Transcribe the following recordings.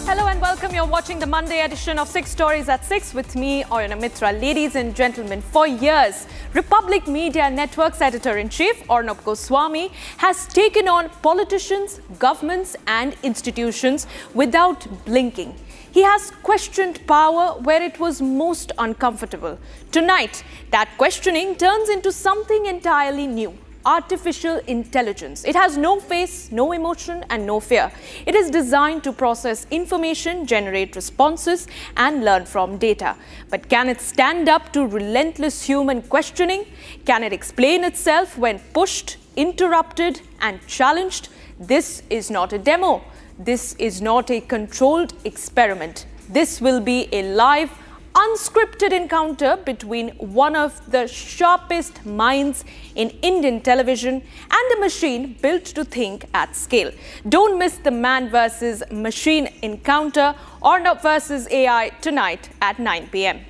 Hello and welcome. You're watching the Monday edition of 6 Stories at 6 with me, Oyana Mitra. Ladies and gentlemen, for years, Republic Media Network's editor-in-chief, Arnab Goswami, has taken on politicians, governments and institutions without blinking. He has questioned power where it was most uncomfortable. Tonight, that questioning turns into something entirely new. Artificial intelligence. It has no face, no emotion and no fear. It is designed to process information, generate responses and learn from data. But can it stand up to relentless human questioning? Can it explain itself when pushed, interrupted and challenged? This is not a demo. This is not a controlled experiment. This will be a live, unscripted encounter between one of the sharpest minds in Indian television and a machine built to think at scale. Don't miss the man versus machine encounter, Arnab versus AI, tonight at 9 p.m.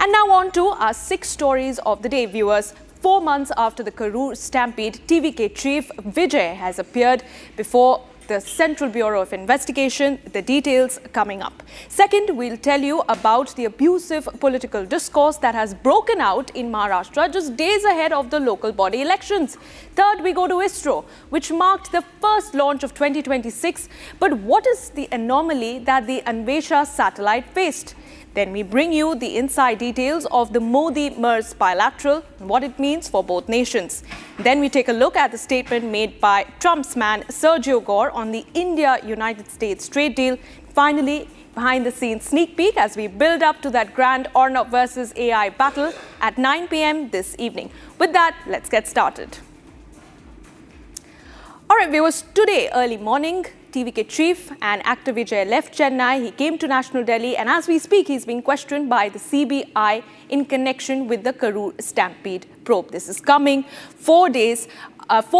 And now on to our 6 stories of the day, viewers. 4 months after the Karur stampede, TVK chief Vijay has appeared before the Central Bureau of Investigation. The details coming up. Second, we'll tell you about the abusive political discourse that has broken out in Maharashtra just days ahead of the local body elections. Third, we go to ISRO, which marked the first launch of 2026. But what is the anomaly that the Anvesha satellite faced? Then we bring you the inside details of the Modi-Merz bilateral and what it means for both nations. Then we take a look at the statement made by Trump's man Sergio Gore on the India-United States trade deal. Finally, behind-the-scenes sneak peek as we build up to that grand Arnab versus AI battle at 9 p.m. this evening. With that, let's get started. All right, viewers, today early morning, TVK chief and actor Vijay left Chennai. He came to National Delhi and as we speak, he's being questioned by the CBI in connection with the Karur stampede probe. This is coming 4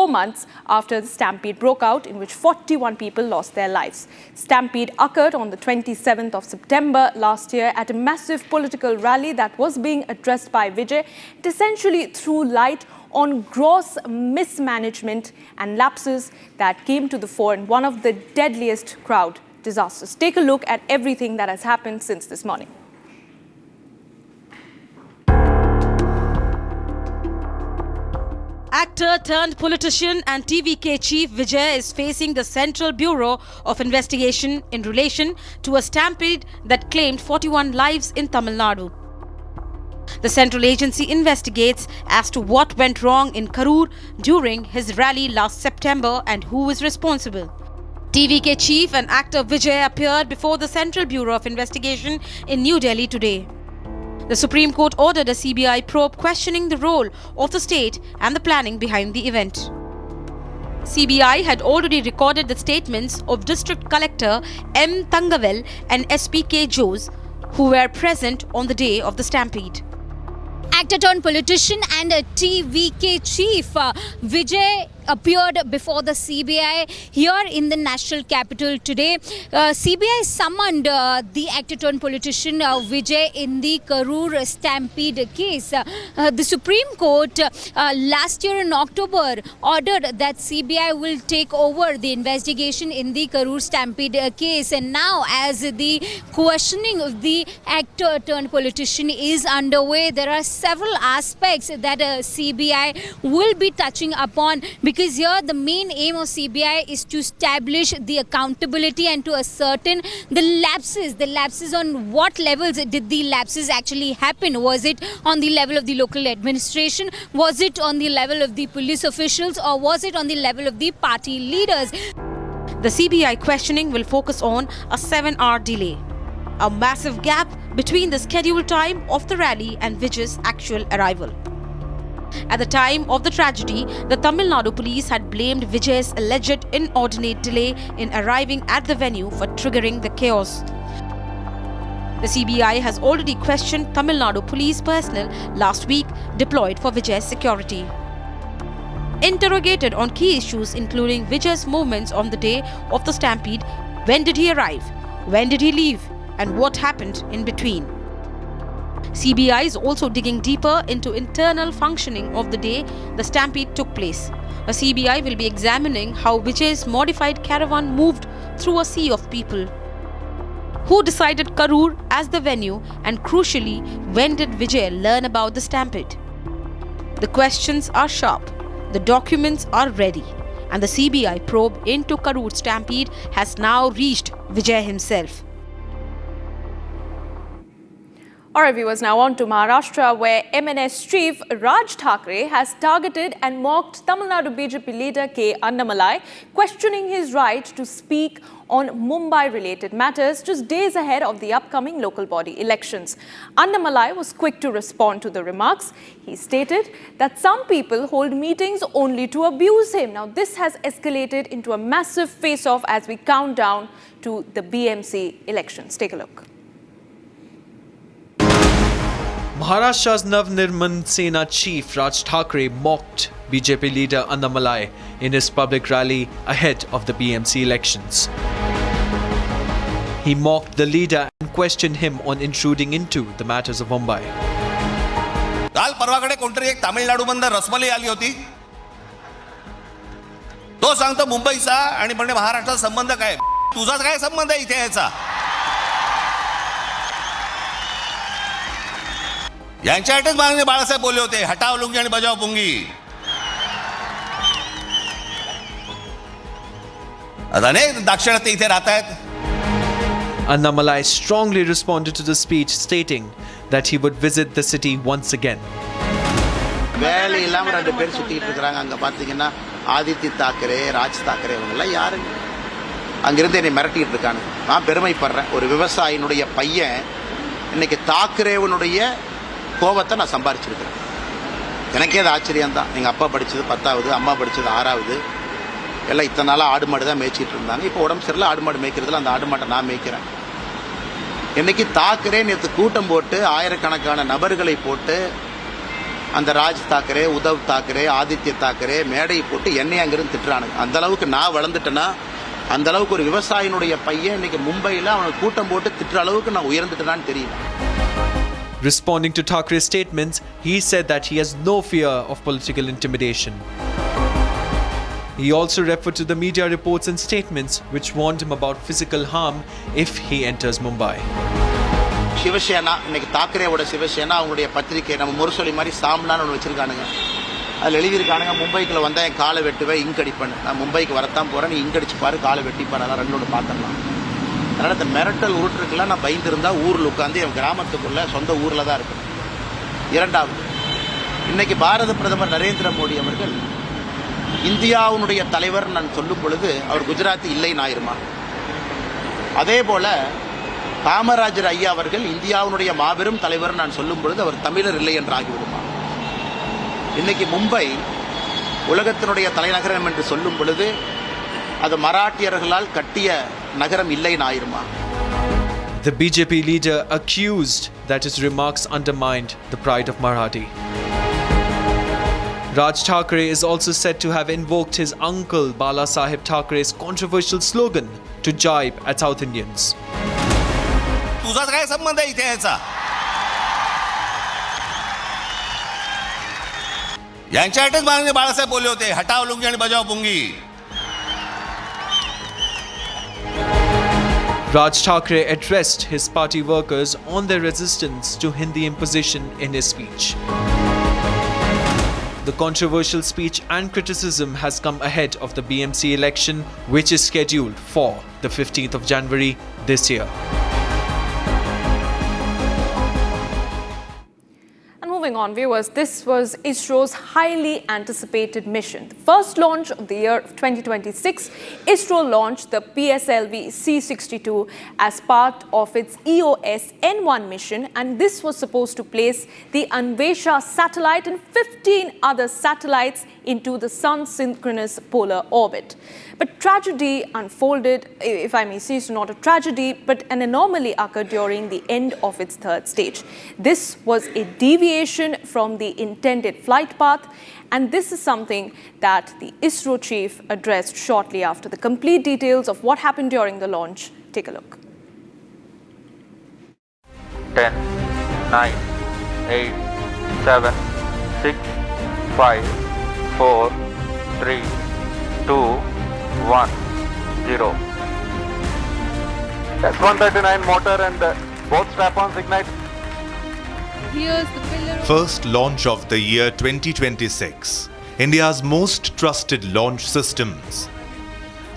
months after the stampede broke out, in which 41 people lost their lives. Stampede occurred on the 27th of September last year at a massive political rally that was being addressed by Vijay. It essentially threw light on gross mismanagement and lapses that came to the fore in one of the deadliest crowd disasters. Take a look at everything that has happened since this morning. Actor turned politician and TVK chief Vijay is facing the Central Bureau of Investigation in relation to a stampede that claimed 41 lives in Tamil Nadu. The central agency investigates as to what went wrong in Karur during his rally last September and who is responsible. TVK chief and actor Vijay appeared before the Central Bureau of Investigation in New Delhi today. The Supreme Court ordered a CBI probe questioning the role of the state and the planning behind the event. CBI had already recorded the statements of District Collector M. Tangavel and SP K. Jose, who were present on the day of the stampede. Actor turned politician and a TVK chief Vijay appeared before the CBI here in the national capital today. CBI summoned the actor turned politician Vijay in the Karur stampede case. The Supreme Court last year in October ordered that CBI will take over the investigation in the Karur stampede case, and now as the questioning of the actor turned politician is underway, there are several aspects that CBI will be touching upon, because here the main aim of CBI is to establish the accountability and to ascertain the lapses on what levels did the lapses actually happen. Was it on the level of the local administration? Was it on the level of the police officials? Or was it on the level of the party leaders? The CBI questioning will focus on a 7-hour delay, a massive gap between the scheduled time of the rally and Vijay's actual arrival. At the time of the tragedy, the Tamil Nadu police had blamed Vijay's alleged inordinate delay in arriving at the venue for triggering the chaos. The CBI has already questioned Tamil Nadu police personnel last week deployed for Vijay's security. Interrogated on key issues including Vijay's movements on the day of the stampede, when did he arrive, when did he leave, and what happened in between. CBI is also digging deeper into internal functioning of the day the stampede took place. The CBI will be examining how Vijay's modified caravan moved through a sea of people. Who decided Karur as the venue, and crucially, when did Vijay learn about the stampede? The questions are sharp, the documents are ready, and the CBI probe into Karur stampede has now reached Vijay himself. Alright viewers, now on to Maharashtra, where MNS chief Raj Thackeray has targeted and mocked Tamil Nadu BJP leader K. Annamalai, questioning his right to speak on Mumbai-related matters just days ahead of the upcoming local body elections. Annamalai was quick to respond to the remarks. He stated that some people hold meetings only to abuse him. Now this has escalated into a massive face-off as we count down to the BMC elections. Take a look. Maharashtra's Navnirman Sena chief Raj Thackeray mocked BJP leader Annamalai in his public rally ahead of the BMC elections. He mocked the leader and questioned him on intruding into the matters of Mumbai. काल परवाकडे कोणतरी एक तामिळनाडूमधून रसमलाई आली होती. तो सांगतो मुंबईचा आणि म्हणजे महाराष्ट्राचा संबंध काय? तुझा काय संबंध आहे इथे याचा? यांच्यासाठीच माननीय बाळासाहेब बोलले होते, हटाव लुंगी आणि बजाव पुंगी. आता नाही दाक्षिणात्य इथे राहत आहेत. Annamalai strongly responded to the speech, stating that he would visit the city once again. வேலை இல்லாம ரெண்டு பேர் சுத்திட்டு இருக்காங்க. அங்க பாத்தீங்கன்னா ஆதித்ய தாக்கரே, ராஜ் தாக்கரே இவங்கெல்லாம் யாருங்க? அங்கிருந்து என்னை மிரட்டிட்டு இருக்காங்க. நான் பெருமைப்படுறேன். ஒரு விவசாயினுடைய பையன் இன்னைக்கு தாக்கரேவனுடைய கோபத்தை நான் சம்பாரிச்சிருக்கிறேன். எனக்கே அது ஆச்சரியம் தான். எங்கள் அப்பா படித்தது 10வது, அம்மா படித்தது 6வது. எல்லாம் இத்தனை நாளாக ஆடு மாடு தான் மேய்ச்சிட்டு இருந்தாங்க. இப்போ உடம்பு சரியில்லை, ஆடு மாடு மேய்க்கிறதுல அந்த ஆடு மாட்டை நான் மேய்க்கிறேன். இன்னைக்கு தாக்கரே நேற்று கூட்டம் போட்டு ஆயிரக்கணக்கான நபர்களை போட்டு அந்த ராஜ் தாக்கரே, உத்தவ் தாக்கரே, ஆதித்ய தாக்கரே மேடை போட்டு என்னை அங்கிருந்து திட்டுறானுங்க. அந்த அளவுக்கு நான் வளர்ந்துட்டேன்னா, அந்த அளவுக்கு ஒரு விவசாயினுடைய பையன் இன்னைக்கு மும்பையில் அவனுக்கு கூட்டம் போட்டு திட்டுற அளவுக்கு நான் உயர்ந்துட்டேனான்னு தெரியல. Responding to Thackeray's statements, he said that he has no fear of political intimidation. He also referred to the media reports and statements which warned him about physical harm if he enters Mumbai. Shiv Sena இன்னைக்கு தாக்கரேவோட சிவசேனா அவங்களுடைய பத்திரிகை நம்ம முரசொலி மாதிரி சாம்லான்னு ஒன்று வச்சிருக்கானுங்க. அதில் எழுதியிருக்கானுங்க, மும்பைக்குள்ள வந்தால் என் காலை வெட்டுவேன், இங்கடிப்பேன். நான் மும்பைக்கு வரத்தான் போகிறேன், நீ இங்கடிச்சு பாரு, காலை வெட்டிப்பாரு. அதான் ரெண்டோட பார்த்துடலாம். அதனால் இந்த மிரட்டல் உருட்டுருக்கெல்லாம் நான் பயந்துருந்தா ஊரில் உட்காந்து என் கிராமத்துக்குள்ளே சொந்த ஊரில் தான் இருக்கேன். இரண்டாவது, இன்னைக்கு பாரத பிரதமர் நரேந்திர மோடி அவர்கள் இந்தியாவுடைய தலைவர் நான் சொல்லும் பொழுது அவர் குஜராத்தி இல்லைன்னு ஆயிருமா? அதே போல காமராஜர் ஐயா அவர்கள் இந்தியாவுடைய மாபெரும் தலைவர் நான் சொல்லும் பொழுது அவர் தமிழர் இல்லை என்று ஆகிவிடுமா? இன்னைக்கு மும்பை உலகத்தினுடைய தலைநகரம் என்று சொல்லும் பொழுது அது மராட்டியர்களால் கட்டிய நகரம் இல்லைன்னு ஆயிருமா? The BJP leader accused that his remarks undermined the pride of Marathi. Raj Thackeray is also said to have invoked his uncle Bala Saheb Thackeray's controversial slogan to jibe at South Indians. तुझा काय संबंध आहे इथे याचा? यांच्यासाठीच माननीय बाळासाहेब बोलले होते, हटाव लुंगी आणि बजाव पुंगी. Raj Thackeray addressed his party workers on their resistance to Hindi imposition in his speech. The controversial speech and criticism has come ahead of the BMC election, which is scheduled for the 15th of January this year. Moving on, viewers, this was ISRO's highly anticipated mission. The first launch of the year of 2026, ISRO launched the PSLV C-62 as part of its EOS N1 mission, and this was supposed to place the Anvesha satellite and 15 other satellites into the Sun's synchronous polar orbit. But tragedy unfolded, if I may say so, not a tragedy, but an anomaly occurred during the end of its third stage. This was a deviation from the intended flight path, and this is something that the ISRO chief addressed shortly after. The complete details of what happened during the launch, take a look. 10, 9, 8, 7, 6, 5, 4, 3, 2, 1, 0. S139 motor and both strap-ons ignite. Here's the pillar. First launch of the year 2026. India's most trusted launch systems.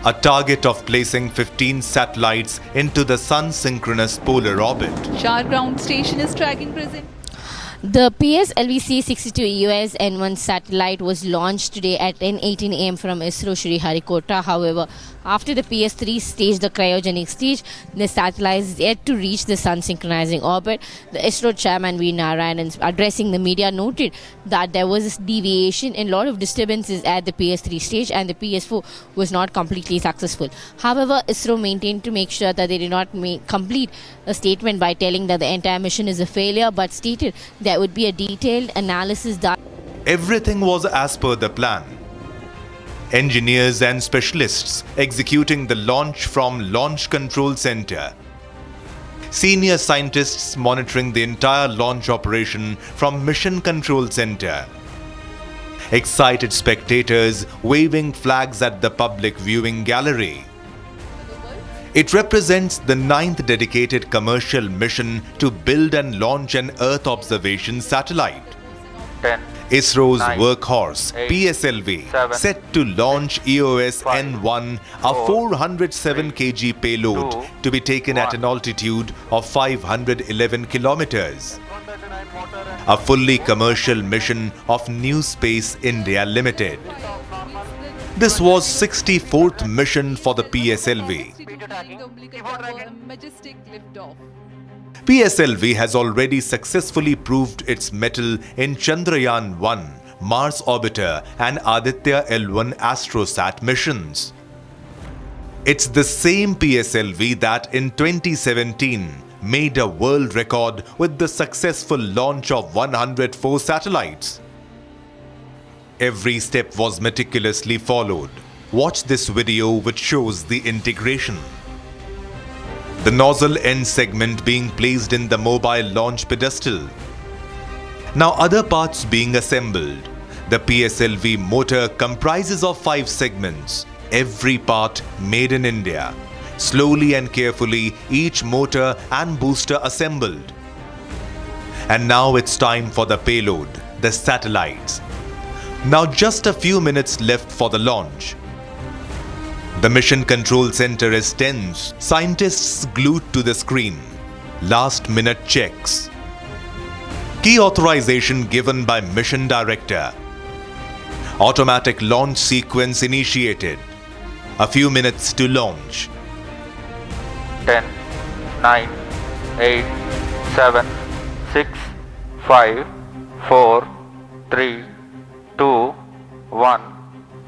A target of placing 15 satellites into the sun-synchronous polar orbit. Shah ground station is tracking present. The PSLV C-62 EOS N1 satellite was launched today at 10:18 am from ISRO Sriharikota. However, after the PS3 stage, the cryogenic stage, the satellite is yet to reach the sun synchronizing orbit. The ISRO chairman V. Narayanan, addressing the media, noted that there was a deviation and a lot of disturbances at the PS3 stage and the PS4 was not completely successful. However, ISRO maintained to make sure that they did not complete a statement by telling that the entire mission is a failure, but stated there would be a detailed analysis done. Everything was as per the plan. Engineers and specialists executing the launch from Launch Control Center. Senior scientists monitoring the entire launch operation from Mission Control Center. Excited spectators waving flags at the public viewing gallery. It represents the 9th dedicated commercial mission to build and launch an Earth observation satellite. 10, ISRO's 9, workhorse, 8, PSLV, 7, set to launch EOS 5, N1, a 407 kg payload 2, to be taken at 1. an altitude of 511 kilometers. A fully commercial mission of New Space India Limited. This was 64th mission for the PSLV. Majestic liftoff. PSLV has already successfully proved its mettle in Chandrayaan-1, Mars Orbiter and Aditya L1 Astrosat missions. It's the same PSLV that in 2017 made a world record with the successful launch of 104 satellites. Every step was meticulously followed. Watch this video which shows the integration. The nozzle end segment being placed in the mobile launch pedestal. Now other parts being assembled. The PSLV motor comprises of 5 segments, every part made in India. Slowly and carefully each motor and booster assembled. And now it's time for the payload, the satellites. Now just a few minutes left for the launch. The Mission Control Center is tense, scientists glued to the screen. Last minute checks. Key authorization given by Mission Director. Automatic launch sequence initiated. A few minutes to launch. 10, 9, 8, 7, 6, 5, 4, 3, 2, 1,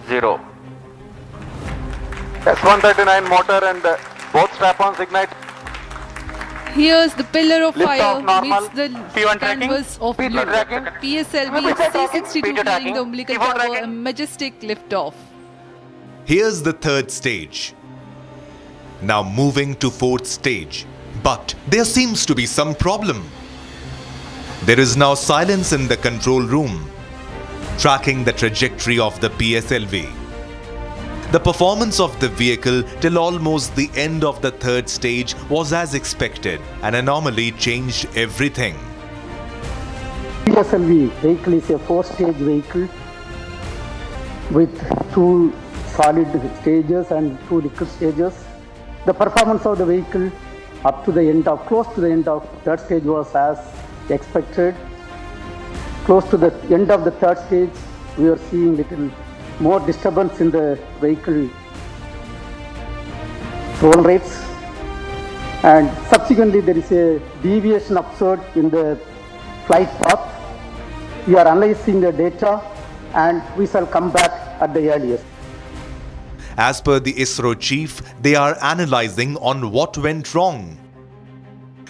0. S139 motor and both strap-ons ignite. Here's the pillar of Lift fire off normal. meets the P1 tracking. canvas of P2 blue. tracking. PSLV C-62 P2 flying tracking. the umbilical P4 tower, a tracking. majestic liftoff. Here's the 3rd stage. Now moving to 4th stage. But there seems to be some problem. There is now silence in the control room, tracking the trajectory of the PSLV. The performance of the vehicle till almost the end of the 3rd stage was as expected. An anomaly changed everything. PSLV vehicle is a 4-stage vehicle with 2 solid stages and 2 liquid stages. The performance of the vehicle up to the end of, close to the end of 3rd stage was as expected. Close to the end of the 3rd stage, we are seeing little more disturbance in the vehicle roll rates, and subsequently there is a deviation observed in the flight path. We are analyzing the data and we shall come back at the earliest. As per the ISRO chief, they are analyzing on what went wrong.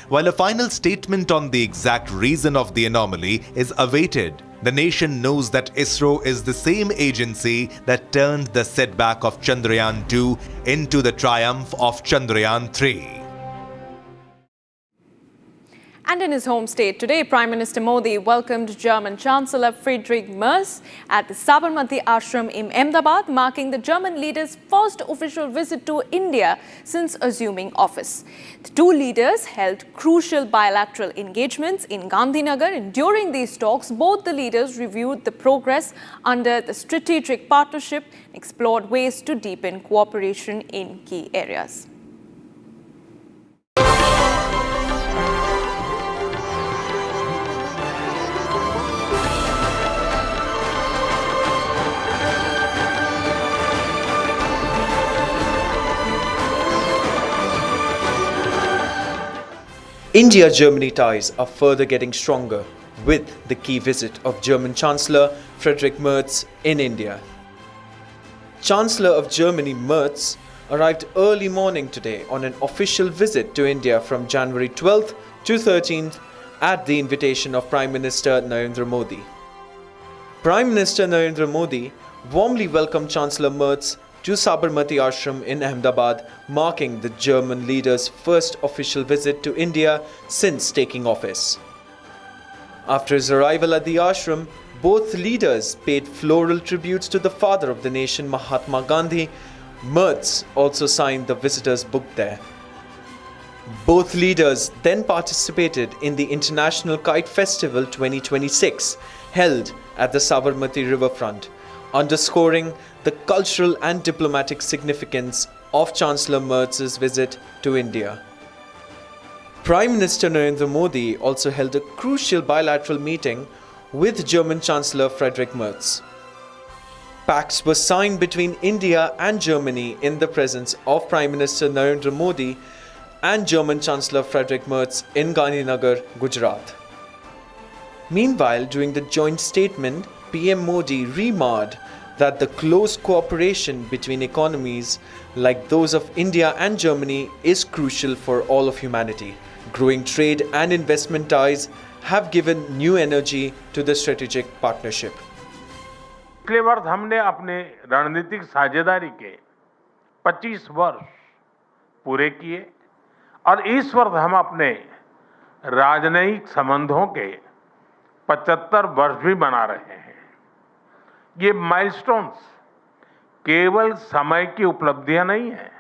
While a final statement on the exact reason of the anomaly is awaited, the nation knows that ISRO is the same agency that turned the setback of Chandrayaan-2 into the triumph of Chandrayaan-3. And in his home state today, Prime Minister Modi welcomed German Chancellor Friedrich Merz at the Sabarmati Ashram in Ahmedabad, marking the German leader's first official visit to India since assuming office. The two leaders held crucial bilateral engagements in Gandhinagar, and during these talks, both the leaders reviewed the progress under the strategic partnership and explored ways to deepen cooperation in key areas. India-Germany ties are further getting stronger with the key visit of German Chancellor Friedrich Merz in India. Chancellor of Germany Merz arrived early morning today on an official visit to India from January 12th to 13th at the invitation of Prime Minister Narendra Modi. Prime Minister Narendra Modi warmly welcomed Chancellor Merz to Sabarmati Ashram in Ahmedabad, marking the German leader's first official visit to India since taking office. After his arrival at the ashram, both leaders paid floral tributes to the father of the nation, Mahatma Gandhi. Merz also signed the visitors' book there. Both leaders then participated in the International Kite Festival 2026, held at the Sabarmati riverfront, underscoring the cultural and diplomatic significance of Chancellor Merz's visit to India. Prime Minister Narendra Modi also held a crucial bilateral meeting with German Chancellor Friedrich Merz. Pacts were signed between India and Germany in the presence of Prime Minister Narendra Modi and German Chancellor Friedrich Merz in Gandhinagar, Gujarat. Meanwhile, during the joint statement, PM Modi remarked that the close cooperation between economies like those of India and Germany is crucial for all of humanity. Growing trade and investment ties have given new energy to the strategic partnership. पिछले वर्ष हमने अपने रणनीतिक साझेदारी के 25 वर्ष पूरे किए और इस वर्ष हम अपने राजनयिक संबंधों के 75 वर्ष भी मना रहे हैं। ये माइलस्टोन्स केवल समय की उपलब्धियां नहीं है,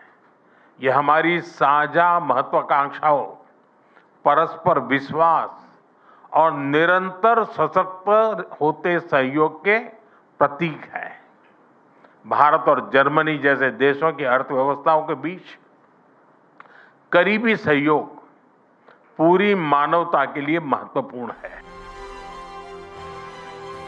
ये हमारी साझा महत्वाकांक्षाओं, परस्पर विश्वास और निरंतर सशक्त होते सहयोग के प्रतीक है। भारत और जर्मनी जैसे देशों की अर्थव्यवस्थाओं के बीच करीबी सहयोग पूरी मानवता के लिए महत्वपूर्ण है।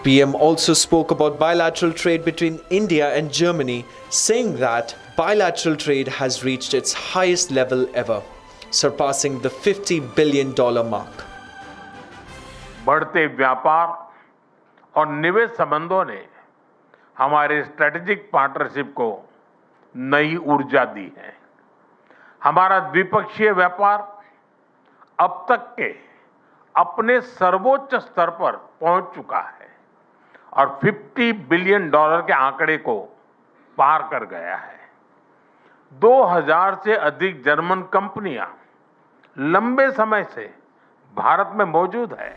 PM also spoke about bilateral trade between India and Germany, saying that bilateral trade has reached its highest level ever, surpassing the $50 billion mark. बढ़ते व्यापार और निवेश संबंधों ने हमारे स्ट्रेटेजिक पार्टनरशिप को नई ऊर्जा दी है। हमारा द्विपक्षीय व्यापार अब तक के अपने सर्वोच्च स्तर पर पहुंच चुका है और $50 बिलियन के आंकड़े को पार कर गया है। 2000 से अधिक जर्मन कंपनियां लंबे समय से भारत में मौजूद है।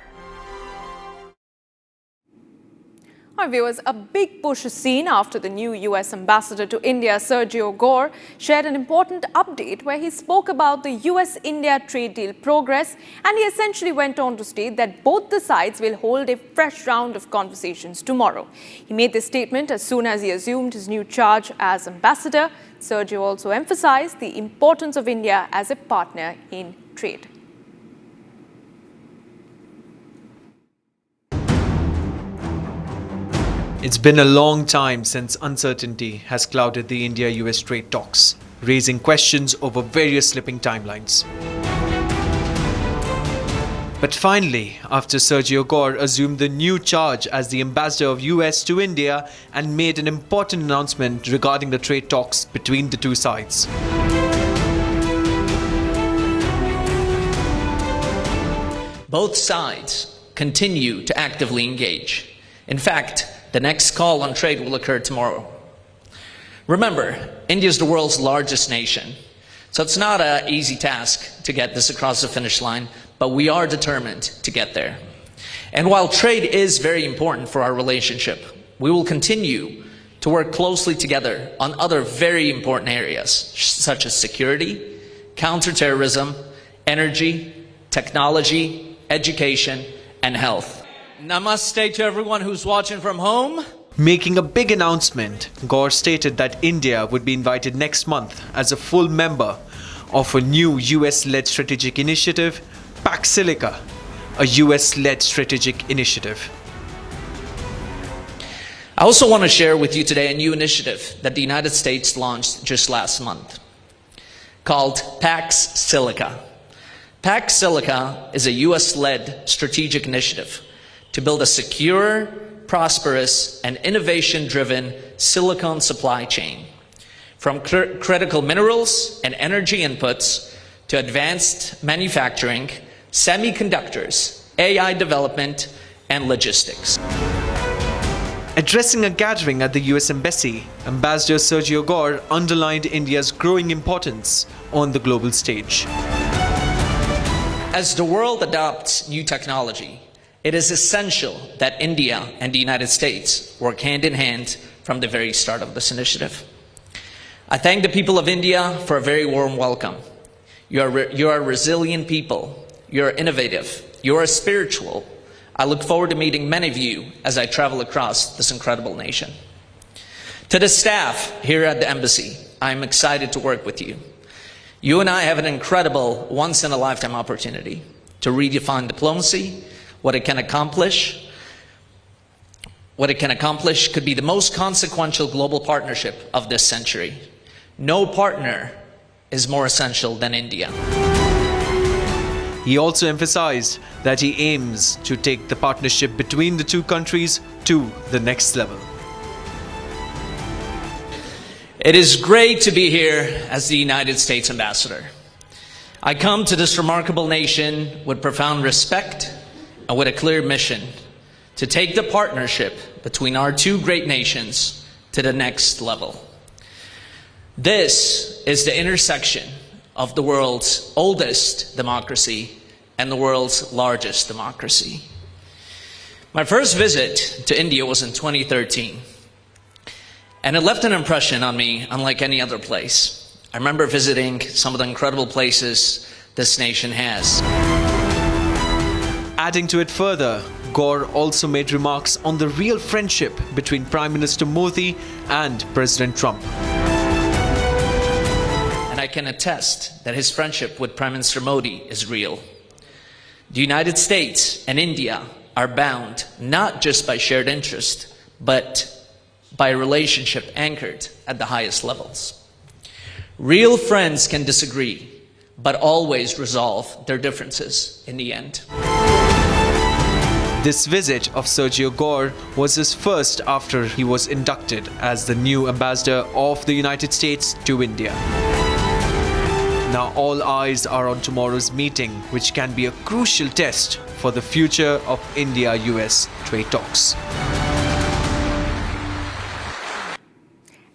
Our viewers, a big push is seen after the new US ambassador to India, Sergio Gore, shared an important update where he spoke about the US-India trade deal progress, and he essentially went on to state that both the sides will hold a fresh round of conversations tomorrow. He made this statement as soon as he assumed his new charge as ambassador. Sergio also emphasized the importance of India as a partner in trade. It's been a long time since uncertainty has clouded the India-US trade talks, raising questions over various slipping timelines. But finally, after Sergio Gore assumed the new charge as the ambassador of US to India and made an important announcement regarding the trade talks between the two sides. Both sides continue to actively engage. In fact, the next call on trade will occur tomorrow. Remember, India is the world's largest nation, So it's not an easy task to get this across the finish line, but we are determined to get there. And while trade is very important for our relationship, we will continue to work closely together on other very important areas, such as security, counterterrorism, energy, technology, education, and health. Namaste to everyone who's watching from home. Making a big announcement, Gore stated that India would be invited next month as a full member of a new US-led strategic initiative, Pax Silica, a US-led strategic initiative. I also want to share with you today a new initiative that the United States launched just last month, called Pax Silica. Pax Silica is a US-led strategic initiative to build a secure, prosperous, and innovation-driven silicon supply chain, from critical minerals and energy inputs to advanced manufacturing, semiconductors, AI development, and logistics. Addressing a gathering at the US Embassy, Ambassador Sergio Gore underlined India's growing importance on the global stage. As the world adopts new technology, it is essential that India and the United States work hand in hand from the very start of this initiative. I thank the people of India for a very warm welcome. You are resilient people. You are innovative. You are spiritual. I look forward to meeting many of you as I travel across this incredible nation. To the staff here at the embassy, I'm excited to work with you. You and I have an incredible once-in-a-lifetime opportunity to redefine diplomacy. What it can accomplish could be the most consequential global partnership of this century. No partner is more essential than India. He also emphasized that he aims to take the partnership between the two countries to the next level. It is great to be here as the United States ambassador. I come to this remarkable nation with profound respect and with a clear mission to take the partnership between our two great nations to the next level. This is the intersection of the world's oldest democracy and the world's largest democracy. My first visit to India was in 2013, and it left an impression on me unlike any other place. I remember visiting some of the incredible places this nation has. Adding to it further, Gore also made remarks on the real friendship between Prime Minister Modi and President Trump. And I can attest that his friendship with Prime Minister Modi is real. The United States and India are bound not just by shared interest, but by a relationship anchored at the highest levels. Real friends can disagree, but always resolve their differences in the end. This visit of Sergio Gore was his first after he was inducted as the new ambassador of the United States to India. Now all eyes are on tomorrow's meeting, which can be a crucial test for the future of India-US trade talks.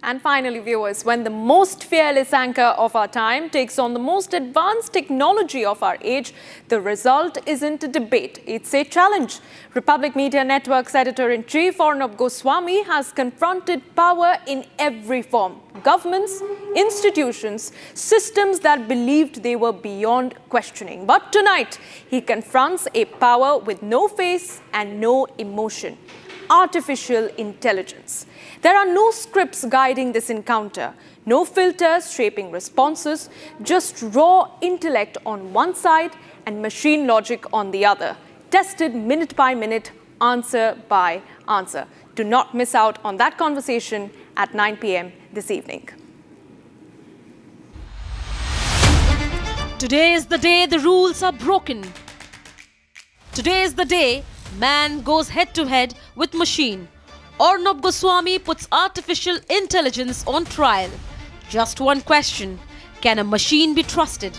And finally, viewers, when the most fearless anchor of our time takes on the most advanced technology of our age, the result isn't a debate, it's a challenge. Republic Media Network's editor-in-chief Arnab Goswami has confronted power in every form. Governments, institutions, systems that believed they were beyond questioning. But tonight, he confronts a power with no face and no emotion. Artificial intelligence. There are no scripts guiding this encounter, no filters shaping responses, just raw intellect on one side and machine logic on the other, tested minute by minute, answer by answer. Do not miss out on that conversation at 9 p.m. this evening. Today is the day the rules are broken. Today is the day man goes head-to-head with machine. Arnab Goswami puts artificial intelligence on trial. Just one question: can a machine be trusted?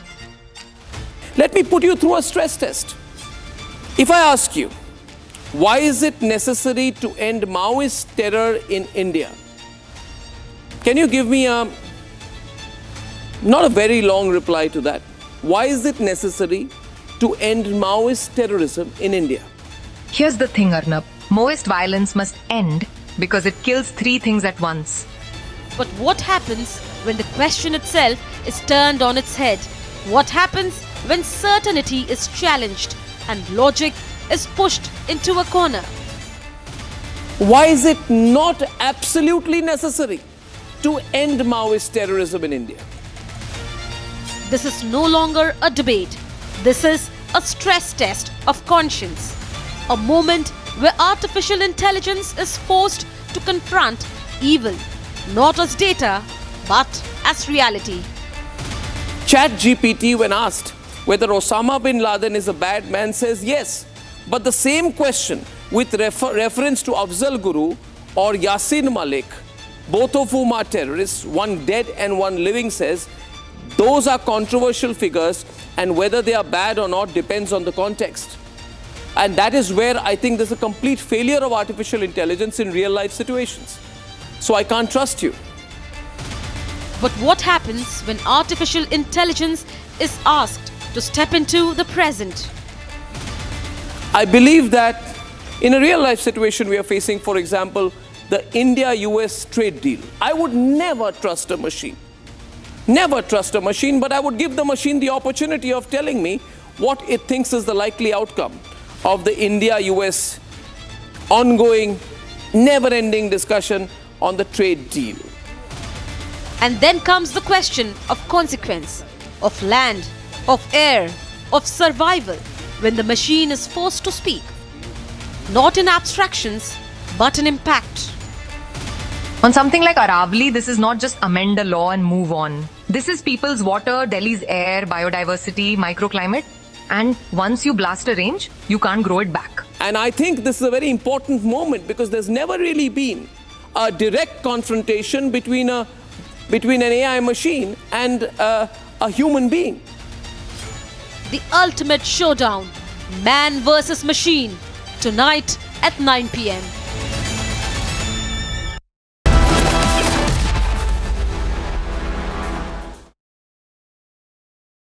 Let me put you through a stress test. If I ask you, why is it necessary to end Maoist terror in India? Can you give me a Not a very long reply to that. Why is it necessary to end Maoist terrorism in India? Here's the thing, Arnab. Maoist violence must end because it kills three things at once. But what happens when the question itself is turned on its head? What happens when certainty is challenged and logic is pushed into a corner? Why is it not absolutely necessary to end Maoist terrorism in India? This is no longer a debate. This is a stress test of conscience. A moment where artificial intelligence is forced to confront evil, not as data, but as reality. ChatGPT, when asked whether Osama bin Laden is a bad man, says yes. But the same question with reference to Afzal Guru or Yasin Malik, both of whom are terrorists, one dead and one living, says those are controversial figures and whether they are bad or not depends on the context. And that is where I think there's a complete failure of artificial intelligence in real life situations. So I can't trust you. But what happens when artificial intelligence is asked to step into the present? I believe that in a real life situation we are facing, for example, the India-US trade deal, I would never trust a machine. Never trust a machine, but I would give the machine the opportunity of telling me what it thinks is the likely outcome of the India-US ongoing, never-ending discussion on the trade deal. And then comes the question of consequence, of land, of air, of survival, when the machine is forced to speak. Not in abstractions, but in impact. On something like Aravali, this is not just amend a law and move on. This is people's water, Delhi's air, biodiversity, microclimate. And once you blast a range, you can't grow it back. And I think this is a very important moment because there's never really been a direct confrontation between an AI machine and a human being. The ultimate showdown, man versus machine, tonight at 9 p.m.